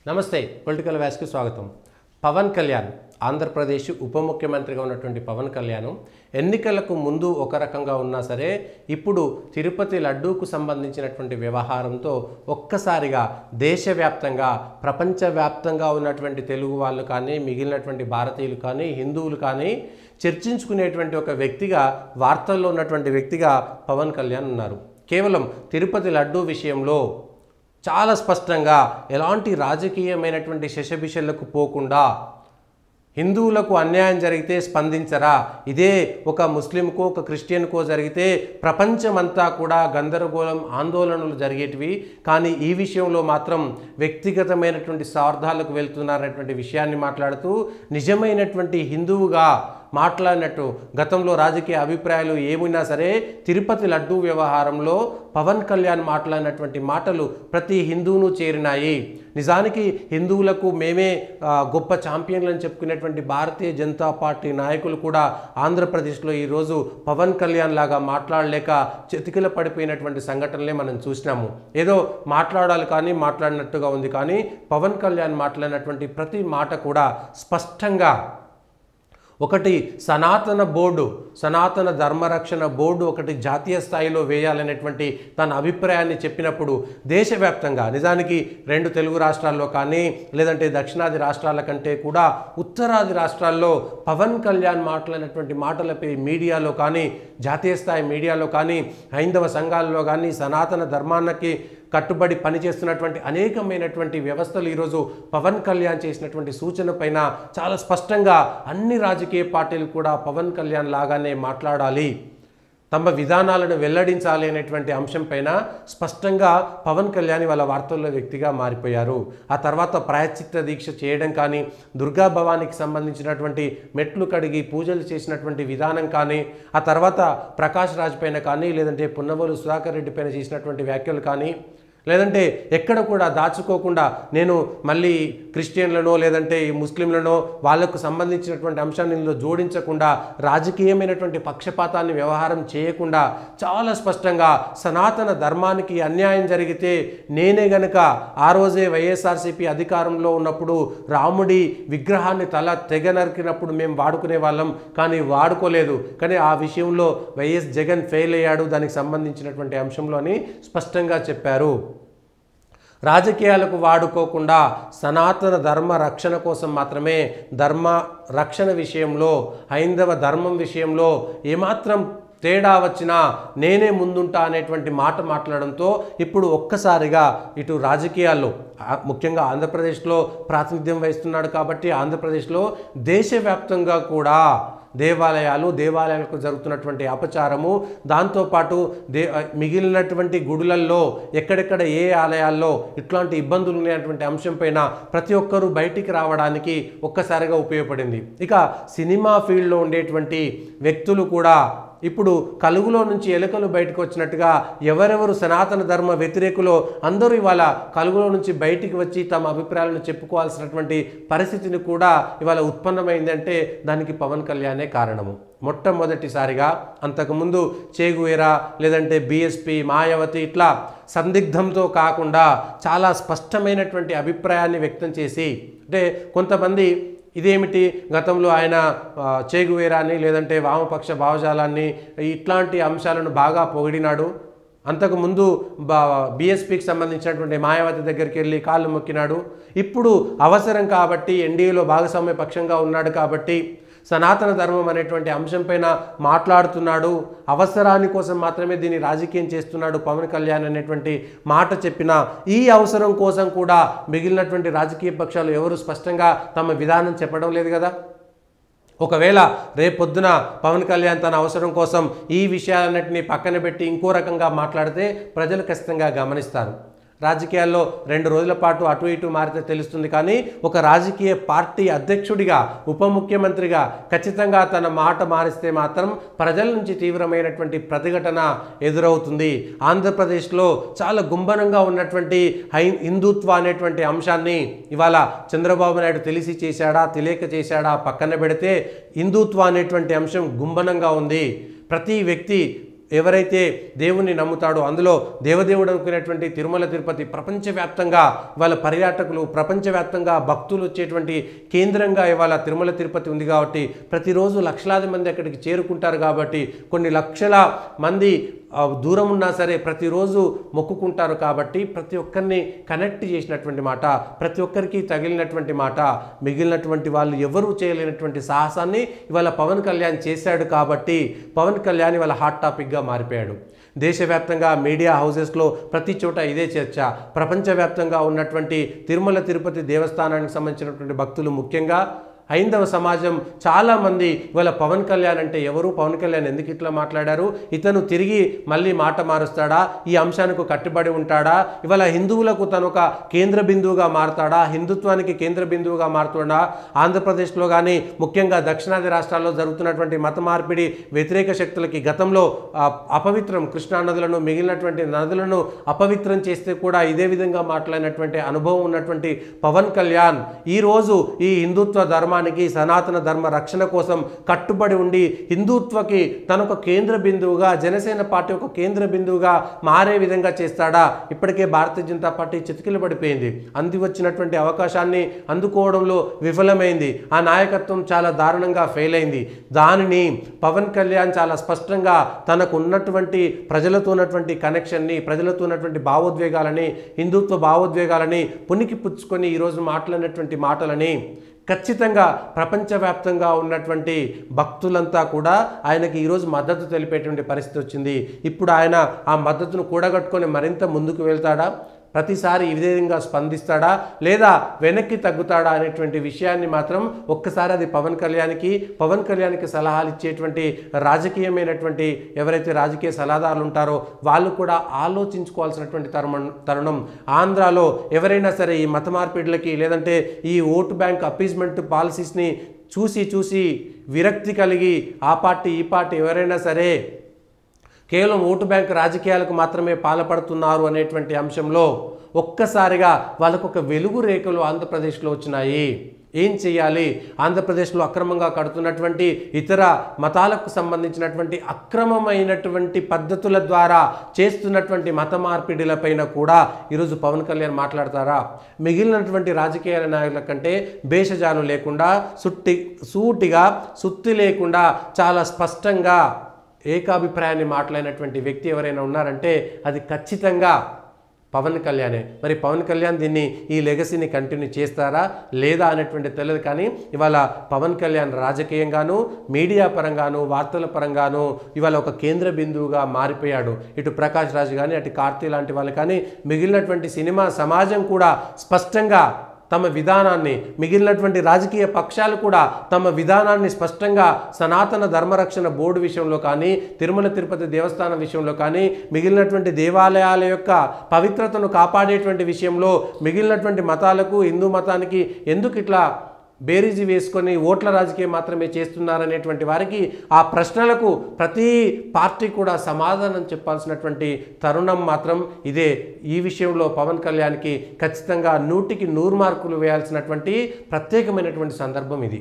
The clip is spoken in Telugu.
నమస్తే పొలిటికల్ వ్యాస్కి స్వాగతం. పవన్ కళ్యాణ్ ఆంధ్రప్రదేశ్ ఉప ముఖ్యమంత్రిగా ఉన్నటువంటి పవన్ కళ్యాణ్ ఎన్నికలకు ముందు ఒక రకంగా ఉన్నా సరే ఇప్పుడు తిరుపతి లడ్డూకు సంబంధించినటువంటి వ్యవహారంతో ఒక్కసారిగా దేశవ్యాప్తంగా ప్రపంచవ్యాప్తంగా ఉన్నటువంటి తెలుగు వాళ్ళు కానీ మిగిలినటువంటి భారతీయులు కానీ హిందువులు కానీ చర్చించుకునేటువంటి ఒక వ్యక్తిగా వార్తల్లో ఉన్నటువంటి వ్యక్తిగా పవన్ కళ్యాణ్ ఉన్నారు. కేవలం తిరుపతి లడ్డూ విషయంలో చాలా స్పష్టంగా ఎలాంటి రాజకీయమైనటువంటి శషబిషలకు పోకుండా హిందువులకు అన్యాయం జరిగితే స్పందించరా, ఇదే ఒక ముస్లింకో ఒక క్రిస్టియన్కో జరిగితే ప్రపంచమంతా కూడా గందరగోళం ఆందోళనలు జరిగేటివి, కానీ ఈ విషయంలో మాత్రం వ్యక్తిగతమైనటువంటి స్వార్థాలకు వెళ్తున్నారనేటువంటి విషయాన్ని మాట్లాడుతూ నిజమైనటువంటి హిందువుగా మాట్లాడినట్టు గతంలో రాజకీయ అభిప్రాయాలు ఏమైనా సరే తిరుపతి లడ్డూ వ్యవహారంలో పవన్ కళ్యాణ్ మాట్లాడినటువంటి మాటలు ప్రతి హిందువును చేరినాయి. నిజానికి హిందువులకు మేమే గొప్ప ఛాంపియన్లని చెప్పుకునేటువంటి భారతీయ జనతా పార్టీ నాయకులు కూడా ఆంధ్రప్రదేశ్లో ఈరోజు పవన్ కళ్యాణ్ లాగా మాట్లాడలేక చతికిల పడిపోయినటువంటి సంఘటనలే మనం చూసినాము. ఏదో మాట్లాడాలి కానీ మాట్లాడినట్టుగా ఉంది, కానీ పవన్ కళ్యాణ్ మాట్లాడినటువంటి ప్రతి మాట కూడా స్పష్టంగా ఒకటి సనాతన బోర్డు, సనాతన ధర్మరక్షణ బోర్డు ఒకటి జాతీయ స్థాయిలో వేయాలనేటువంటి తన అభిప్రాయాన్ని చెప్పినప్పుడు దేశవ్యాప్తంగా నిజానికి రెండు తెలుగు రాష్ట్రాల్లో కానీ లేదంటే దక్షిణాది రాష్ట్రాల కంటే కూడా ఉత్తరాది రాష్ట్రాల్లో పవన్ కళ్యాణ్ మాట్లాడినటువంటి మాటలపై మీడియాలో కానీ జాతీయ స్థాయి మీడియాలో కానీ హైందవ సంఘాల్లో కానీ సనాతన ధర్మానికి కట్టుబడి పనిచేస్తున్నటువంటి అనేకమైనటువంటి వ్యవస్థలు ఈరోజు పవన్ కళ్యాణ్ చేసినటువంటి సూచన పైన చాలా స్పష్టంగా అన్ని రాజకీయ పార్టీలు కూడా పవన్ కళ్యాణ్ లాగానే మాట్లాడాలి, తమ విధానాలను వెల్లడించాలి అనేటువంటి అంశం పైన స్పష్టంగా పవన్ కళ్యాణ్ వాళ్ళ వార్తల్లో వ్యక్తిగా మారిపోయారు. ఆ తర్వాత ప్రాయశ్చిత్త దీక్ష చేయడం కానీ, దుర్గా భవానికి సంబంధించినటువంటి మెట్లు కడిగి పూజలు చేసినటువంటి విధానం కానీ, ఆ తర్వాత ప్రకాష్ రాజ్ పైన కానీ లేదంటే పున్నవోలు సుధాకర్ రెడ్డి పైన చేసినటువంటి వ్యాఖ్యలు కానీ, లేదంటే ఎక్కడ కూడా దాచుకోకుండా నేను మళ్ళీ క్రిస్టియన్లనో లేదంటే ముస్లింలనో వాళ్ళకు సంబంధించినటువంటి అంశాన్ని ఇందులో జోడించకుండా రాజకీయమైనటువంటి పక్షపాతాన్ని వ్యవహారం చేయకుండా చాలా స్పష్టంగా సనాతన ధర్మానికి అన్యాయం జరిగితే నేనే గనక ఆ రోజే వైఎస్ఆర్సీపీ అధికారంలో ఉన్నప్పుడు రాముడి విగ్రహాన్ని తల తెగ నరికినప్పుడు మేము వాడుకునే వాళ్ళం, కానీ వాడుకోలేదు, కానీ ఆ విషయంలో వైఎస్ జగన్ ఫెయిల్ అయ్యాడు దానికి సంబంధించినటువంటి అంశంలో అని స్పష్టంగా చెప్పారు. రాజకీయాలకు వాడుకోకుండా సనాతన ధర్మ రక్షణ కోసం మాత్రమే, ధర్మ రక్షణ విషయంలో హైందవ ధర్మం విషయంలో ఏమాత్రం తేడా వచ్చినా నేనే ముందుంటా అనేటువంటి మాట మాట్లాడడంతో ఇప్పుడు ఒక్కసారిగా ఇటు రాజకీయాల్లో ముఖ్యంగా ఆంధ్రప్రదేశ్లో ప్రాతినిధ్యం వహిస్తున్నాడు కాబట్టి ఆంధ్రప్రదేశ్లో దేశవ్యాప్తంగా కూడా దేవాలయాలకు జరుగుతున్నటువంటి అపచారము, దాంతోపాటు మిగిలినటువంటి గుడులల్లో ఎక్కడెక్కడ ఏ ఆలయాల్లో ఇట్లాంటి ఇబ్బందులు ఉన్నటువంటి అంశం పైన ప్రతి ఒక్కరూ బయటికి రావడానికి ఒక్కసారిగా ఉపయోగపడింది. ఇక సినిమా ఫీల్డ్లో ఉండేటువంటి వ్యక్తులు కూడా ఇప్పుడు కలుగులో నుంచి ఎలుకలు బయటకు వచ్చినట్టుగా ఎవరెవరు సనాతన ధర్మ వ్యతిరేకులో అందరూ ఇవాళ కలుగులో నుంచి బయటికి వచ్చి తమ అభిప్రాయాలను చెప్పుకోవాల్సినటువంటి పరిస్థితిని కూడా ఇవాళ ఉత్పన్నమైందంటే దానికి పవన్ కళ్యాణే కారణము. మొట్టమొదటిసారిగా అంతకుముందు చేగువేరా లేదంటే బీఎస్పీ మాయావతి ఇట్లా సందిగ్ధంతో కాకుండా చాలా స్పష్టమైనటువంటి అభిప్రాయాన్ని వ్యక్తం చేసి, అంటే కొంతమంది ఇదేమిటి గతంలో ఆయన చేగువేరాన్ని లేదంటే వామపక్ష భావజాలాన్ని ఇట్లాంటి అంశాలను బాగా పొగిడినాడు, అంతకుముందు బీఎస్పీకి సంబంధించినటువంటి మాయావతి దగ్గరికి వెళ్ళి కాళ్ళు మొక్కినాడు, ఇప్పుడు అవసరం కాబట్టి ఎన్డీఏలో భాగస్వామ్య పక్షంగా ఉన్నాడు కాబట్టి సనాతన ధర్మం అనేటువంటి అంశం పైన మాట్లాడుతున్నాడు, అవసరాని కోసం మాత్రమే దీన్ని రాజకీయం చేస్తున్నాడు పవన్ కళ్యాణ్ అనేటువంటి మాట చెప్పిన ఈ అవసరం కోసం కూడా మిగిలినటువంటి రాజకీయ పక్షాలు ఎవరు స్పష్టంగా తమ విధానం చెప్పడం లేదు కదా. ఒకవేళ రేపొద్దున పవన్ కళ్యాణ్ తన అవసరం కోసం ఈ విషయాలన్నింటినీ పక్కన పెట్టి ఇంకో రకంగా మాట్లాడితే ప్రజలు ఖచ్చితంగా గమనిస్తారు. రాజకీయాల్లో 2 రోజుల పాటు అటు ఇటు మారితే తెలుస్తుంది, కానీ ఒక రాజకీయ పార్టీ అధ్యక్షుడిగా ఉప ముఖ్యమంత్రిగా ఖచ్చితంగా తన మాట మారిస్తే మాత్రం ప్రజల నుంచి తీవ్రమైనటువంటి ప్రతిఘటన ఎదురవుతుంది. ఆంధ్రప్రదేశ్లో చాలా గుంభనంగా ఉన్నటువంటి హిందుత్వ అనేటువంటి అంశాన్ని ఇవాళ చంద్రబాబు నాయుడు తెలిసి చేశాడా తెలియక చేశాడా పక్కన పెడితే హిందుత్వ అనేటువంటి అంశం గుంభనంగా ఉంది. ప్రతి వ్యక్తి ఎవరైతే దేవుణ్ణి నమ్ముతాడో, అందులో దేవదేవుడు అనుకునేటువంటి తిరుమల తిరుపతి ప్రపంచవ్యాప్తంగా ఇవాళ పర్యాటకులు, ప్రపంచవ్యాప్తంగా భక్తులు వచ్చేటువంటి కేంద్రంగా ఇవాళ తిరుమల తిరుపతి ఉంది కాబట్టి ప్రతిరోజు లక్షలాది మంది అక్కడికి చేరుకుంటారు కాబట్టి కొన్ని లక్షల మంది దూరం ఉన్నా సరే ప్రతిరోజు మొక్కుకుంటారు కాబట్టి ప్రతి ఒక్కరిని కనెక్ట్ చేసినటువంటి మాట, ప్రతి ఒక్కరికి తగిలినటువంటి మాట, మిగిలినటువంటి వాళ్ళు ఎవరూ చేయలేనటువంటి సాహసాన్ని ఇవాళ పవన్ కళ్యాణ్ చేశాడు కాబట్టి పవన్ కళ్యాణ్ ఇవాళ హాట్ టాపిక్గా మారిపోయాడు. దేశవ్యాప్తంగా మీడియా హౌసెస్లో ప్రతి చోట ఇదే చర్చ. ప్రపంచవ్యాప్తంగా ఉన్నటువంటి తిరుమల తిరుపతి దేవస్థానానికి సంబంధించినటువంటి భక్తులు, ముఖ్యంగా హైందవ సమాజం చాలామంది ఇవాళ పవన్ కళ్యాణ్ అంటే ఎవరు, పవన్ కళ్యాణ్ ఎందుకు ఇట్లా మాట్లాడారు, ఇతను తిరిగి మళ్ళీ మాట మారుస్తాడా, ఈ అంశానికి కట్టుబడి ఉంటాడా, ఇవాళ హిందువులకు తను ఒక కేంద్ర బిందువుగా మారుతాడా, హిందుత్వానికి కేంద్ర బిందువుగా మారుతాడా, ఆంధ్రప్రదేశ్లో కానీ ముఖ్యంగా దక్షిణాది రాష్ట్రాల్లో జరుగుతున్నటువంటి మత మార్పిడి వ్యతిరేక శక్తులకి గతంలో అపవిత్రం కృష్ణా నదులను, మిగిలినటువంటి నదులను అపవిత్రం చేస్తే కూడా ఇదే విధంగా మాట్లాడినటువంటి అనుభవం ఉన్నటువంటి పవన్ కళ్యాణ్ ఈరోజు ఈ హిందుత్వ ధర్మ సనాతన ధర్మ రక్షణ కోసం కట్టుబడి ఉండి హిందుత్వకి తన ఒక కేంద్ర బిందువుగా, జనసేన పార్టీ ఒక కేంద్ర బిందువుగా మారే విధంగా చేస్తాడా? ఇప్పటికే భారతీయ జనతా పార్టీ చితికిలు పడిపోయింది. అంది వచ్చినటువంటి అవకాశాన్ని అందుకోవడంలో విఫలమైంది. ఆ నాయకత్వం చాలా దారుణంగా ఫెయిల్ అయింది. దానిని పవన్ కళ్యాణ్ చాలా స్పష్టంగా తనకు ఉన్నటువంటి ప్రజలతో ఉన్నటువంటి కనెక్షన్ని, ప్రజలతో ఉన్నటువంటి భావోద్వేగాలని, హిందుత్వ భావోద్వేగాలని పునికి పుచ్చుకొని ఈరోజు మాట్లాడినటువంటి మాటలని ఖచ్చితంగా ప్రపంచవ్యాప్తంగా ఉన్నటువంటి భక్తులంతా కూడా ఆయనకి ఈరోజు మద్దతు తెలిపేటువంటి పరిస్థితి వచ్చింది. ఇప్పుడు ఆయన ఆ మద్దతును కూడగట్టుకొని మరింత ముందుకు వెళ్తాడా, ప్రతిసారి ఈ విధంగా స్పందిస్తాడా, లేదా వెనక్కి తగ్గుతాడా అనేటువంటి విషయాన్ని మాత్రం ఒక్కసారి అది పవన్ కళ్యాణ్కి సలహాలు ఇచ్చేటువంటి రాజకీయమైనటువంటి ఎవరైతే రాజకీయ సలహాదారులు ఉంటారో వాళ్ళు కూడా ఆలోచించుకోవాల్సినటువంటి తరుణం. ఆంధ్రాలో ఎవరైనా సరే ఈ మత మార్పిడులకి, లేదంటే ఈ ఓటు బ్యాంక్ అపీజ్మెంట్ పాలసీస్ని చూసి విరక్తి కలిగి ఆ పార్టీ ఈ పార్టీ ఎవరైనా సరే కేవలం ఓటు బ్యాంక్ రాజకీయాలకు మాత్రమే పాల్పడుతున్నారు అనేటువంటి అంశంలో ఒక్కసారిగా వాళ్ళకు ఒక వెలుగు రేఖలు ఆంధ్రప్రదేశ్లో వచ్చినాయి. ఏం చేయాలి, ఆంధ్రప్రదేశ్లో అక్రమంగా కడుతున్నటువంటి ఇతర మతాలకు సంబంధించినటువంటి అక్రమమైనటువంటి పద్ధతుల ద్వారా చేస్తున్నటువంటి మత మార్పిడిలపైన కూడా ఈరోజు పవన్ కళ్యాణ్ మాట్లాడతారా? మిగిలినటువంటి రాజకీయ నాయకుల కంటే భేషజాలు లేకుండా, సూటిగా సుత్తి లేకుండా చాలా స్పష్టంగా ఏకాభిప్రాయాన్ని మాట్లాడినటువంటి వ్యక్తి ఎవరైనా ఉన్నారంటే అది ఖచ్చితంగా పవన్ కళ్యాణే. మరి పవన్ కళ్యాణ్ దీన్ని, ఈ లెగసీని కంటిన్యూ చేస్తారా లేదా అనేటువంటి తెలియదు. కానీ ఇవాళ పవన్ కళ్యాణ్ రాజకీయంగాను, మీడియా పరంగాను, వార్తల పరంగాను ఇవాళ ఒక కేంద్ర బిందువుగా మారిపోయాడు. ఇటు ప్రకాష్ రాజ్ కానీ, అటు కార్తీ లాంటి వాళ్ళు కానీ, మిగిలినటువంటి సినిమా సమాజం కూడా స్పష్టంగా తమ విధానాన్ని, మిగిలినటువంటి రాజకీయ పక్షాలు కూడా తమ విధానాన్ని స్పష్టంగా సనాతన ధర్మరక్షణ బోర్డు విషయంలో కానీ, తిరుమల తిరుపతి దేవస్థానం విషయంలో కానీ, మిగిలినటువంటి దేవాలయాల యొక్క పవిత్రతను కాపాడేటువంటి విషయంలో మిగిలినటువంటి మతాలకు, హిందూ మతానికి ఎందుకు ఇట్లా బేరీజీ వేసుకొని ఓట్ల రాజకీయం మాత్రమే చేస్తున్నారనేటువంటి వారికి ఆ ప్రశ్నలకు ప్రతి పార్టీ కూడా సమాధానం చెప్పాల్సినటువంటి తరుణం మాత్రం ఇదే. ఈ విషయంలో పవన్ కళ్యాణ్కి ఖచ్చితంగా 100కి 100 మార్కులు వేయాల్సినటువంటి ప్రత్యేకమైనటువంటి సందర్భం ఇది.